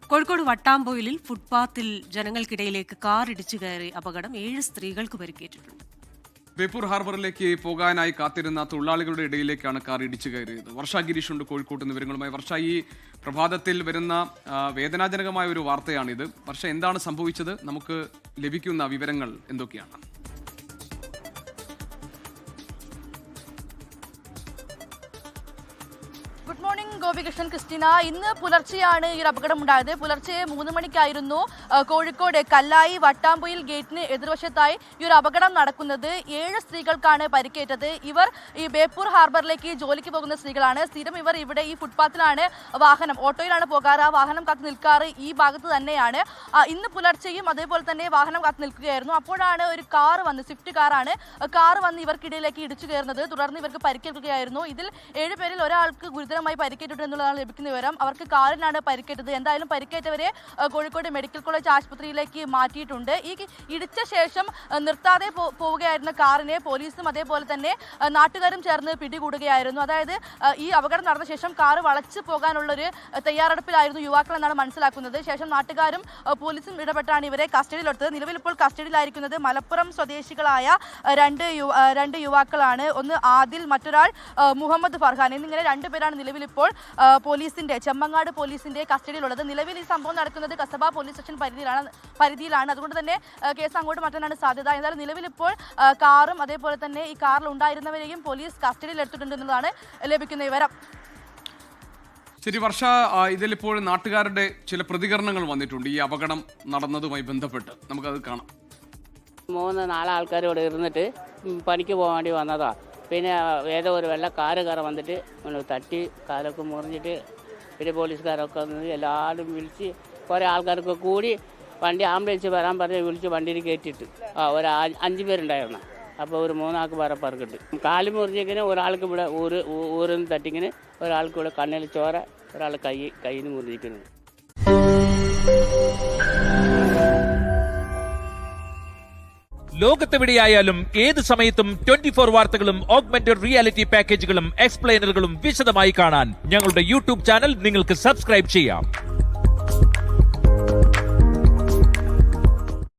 Kozhikode വട്ടാമ്പൊയിലിൽ ഫുട്പാത്തിൽ ജനങ്ങൾക്കിടയിലേക്ക് car ഇടിച്ചു കയറി അപകടം 7 സ്ത്രീകൾക്ക് പരിക്കേറ്റിട്ടുണ്ട്. ബേപ്പൂർ ഹാർബറിലേക്ക് പോകാനായി കാത്തിരുന്ന തൊഴിലാളികളുടെ ഇടയിലേക്കാണ് കാർ ഇടിച്ചു കയറിയത്. വർഷ ഗിരീഷ് ഉണ്ട് കോഴിക്കോട്ട് നിന്ന് വിവരങ്ങളുമായി. വർഷ, ഈ പ്രഭാതത്തിൽ വരുന്ന വേദനാജനകമായ ഒരു വാർത്തയാണിത്. വർഷ, എന്താണ് സംഭവിച്ചത്? നമുക്ക് ലഭിക്കുന്ന വിവരങ്ങൾ എന്തൊക്കെയാണ്? Good morning Gopikrishnan, Christina. ഇന്ന് പുലർച്ചെയാണ് ഈ ഒരു അപകടം ഉണ്ടായത്. പുലർച്ചെ 3 മണിക്കായിരുന്നു കോഴിക്കോട് കല്ലായി വട്ടാമ്പൊയിൽ ഗേറ്റിന് എതിർവശത്തായി ഈ ഒരു അപകടം നടക്കുന്നത്. 7 സ്ത്രീകൾക്കാണ് പരിക്കേറ്റത്. ഇവർ ഈ ബേപ്പൂർ ഹാർബറിലേക്ക് ജോലിക്ക് പോകുന്ന സ്ത്രീകളാണ്. സ്ഥിരം ഇവർ ഇവിടെ ഈ ഫുട്പാത്തിലാണ് വാഹനം, ഓട്ടോയിലാണ് പോകാറ്. ആ വാഹനം കാത്ത് നിൽക്കാറ് ഈ ഭാഗത്ത് തന്നെയാണ്. ഇന്ന് പുലർച്ചെയും അതേപോലെ തന്നെ വാഹനം കാത്ത് നിൽക്കുകയായിരുന്നു. അപ്പോഴാണ് ഒരു കാർ വന്ന്, സ്വിഫ്റ്റ് കാറാണ്, കാർ വന്ന് ഇവർക്കിടയിലേക്ക് ഇടിച്ചു കയറുന്നത്. തുടർന്ന് ഇവർക്ക് പരിക്കേൽക്കുകയായിരുന്നു. ഇതിൽ 7 പേരിൽ ഒരാൾക്ക് ഗുരുതരമായി പരിക്കേറ്റിട്ടുണ്ട് എന്നുള്ളതാണ് ലഭിക്കുന്ന വിവരം. അവർക്ക് കാലിനാണ് പരിക്കേറ്റത്. എന്തായാലും പരിക്കേറ്റവരെ കോഴിക്കോട് മെഡിക്കൽ കോളേജ് ആശുപത്രിയിലേക്ക് മാറ്റിയിട്ടുണ്ട്. ഈ ഇടിച്ച ശേഷം നിർത്താതെ പോവുകയായിരുന്ന കാറിനെ പോലീസും അതേപോലെ തന്നെ നാട്ടുകാരും ചേർന്ന് പിടികൂടുകയായിരുന്നു. അതായത് ഈ അപകടം നടന്ന ശേഷം കാർ വളച്ചു പോകാനുള്ളൊരു തയ്യാറെടുപ്പിലായിരുന്നു യുവാക്കൾ എന്നാണ് മനസ്സിലാക്കുന്നത്. ശേഷം നാട്ടുകാരും പോലീസും ഇടപെട്ടാണ് ഇവരെ കസ്റ്റഡിയിലെടുത്തത്. നിലവിൽ ഇപ്പോൾ കസ്റ്റഡിയിലായിരിക്കുന്നത് മലപ്പുറം സ്വദേശികളായ രണ്ട് യുവാക്കളാണ്. ഒന്ന് ആദിൽ, മറ്റൊരാൾ മുഹമ്മദ് ഫർഹാൻ. എന്നിങ്ങനെ 2 പേരാണ് നിലവിൽ ഇപ്പോൾ പോലീസിന്റെ, ചെമ്മങ്ങാട് പോലീസിന്റെ കസ്റ്റഡിയിലുള്ളത്. നിലവിൽ ഈ സംഭവം നടക്കുന്നത് കസബ പോലീസ് സ്റ്റേഷൻ പരിധിയിലാണ്. അതുകൊണ്ട് തന്നെ കേസ് അങ്ങോട്ട് മാറ്റാനാണ് സാധ്യത. എന്നാലും നിലവിൽ ഇപ്പോൾ കാറും അതേപോലെ തന്നെ ഈ കാറിൽ ഉണ്ടായിരുന്നവരെയും പോലീസ് കസ്റ്റഡിയിൽ എടുത്തിട്ടുണ്ട് എന്നതാണ് ലഭിക്കുന്ന വിവരം. ശരി വർഷ, ഇതിലിപ്പോൾ നാട്ടുകാരുടെ ചില പ്രതികരണങ്ങൾ വന്നിട്ടുണ്ട് ഈ അപകടം നടന്നതുമായി ബന്ധപ്പെട്ട്. നമുക്കത് കാണാം. 3-4 ആൾക്കാർ ഇവിടെ ഇരുന്നിട്ട് പണിക്ക് പോകാൻ വേണ്ടി വന്നതാ. പിന്നെ ഏതോ ഒരു വെള്ള കാറ് വന്നിട്ട് തട്ടി കാലൊക്കെ മുറിഞ്ഞിട്ട് പിന്നെ പോലീസുകാരൊക്കെ വന്നത് എല്ലാവരും വിളിച്ച് കുറേ ആൾക്കാരൊക്കെ കൂടി വണ്ടി ആംബുലൻസ് വരാൻ പറഞ്ഞ് വിളിച്ച് വണ്ടിയിൽ കയറ്റിയിട്ട് ഒരു 5 പേരുണ്ടായിരുന്നു. അപ്പോൾ ഒരു 3 ആൾക്ക് വേറെ പറക്കിട്ട് കാല് മുറിഞ്ഞിങ്ങനെ ഒരാൾക്ക് ഇവിടെ ഊരിന്ന് തട്ടിങ്ങനെ, ഒരാൾക്ക് ഇവിടെ കണ്ണിൽ ചോര, ഒരാൾ കയ്യിൽ മുറിഞ്ഞിരിക്കുന്നു. ലോകത്തെവിടെയായാലും ഏത് സമയത്തും 24 വാർത്തകളും ഓഗ്മെന്റഡ് റിയാലിറ്റി പാക്കേജുകളും എക്സ്പ്ലെയിനറുകളും വിശദമായി കാണാൻ ഞങ്ങളുടെ യൂട്യൂബ് ചാനൽ നിങ്ങൾക്ക് സബ്സ്ക്രൈബ് ചെയ്യാം.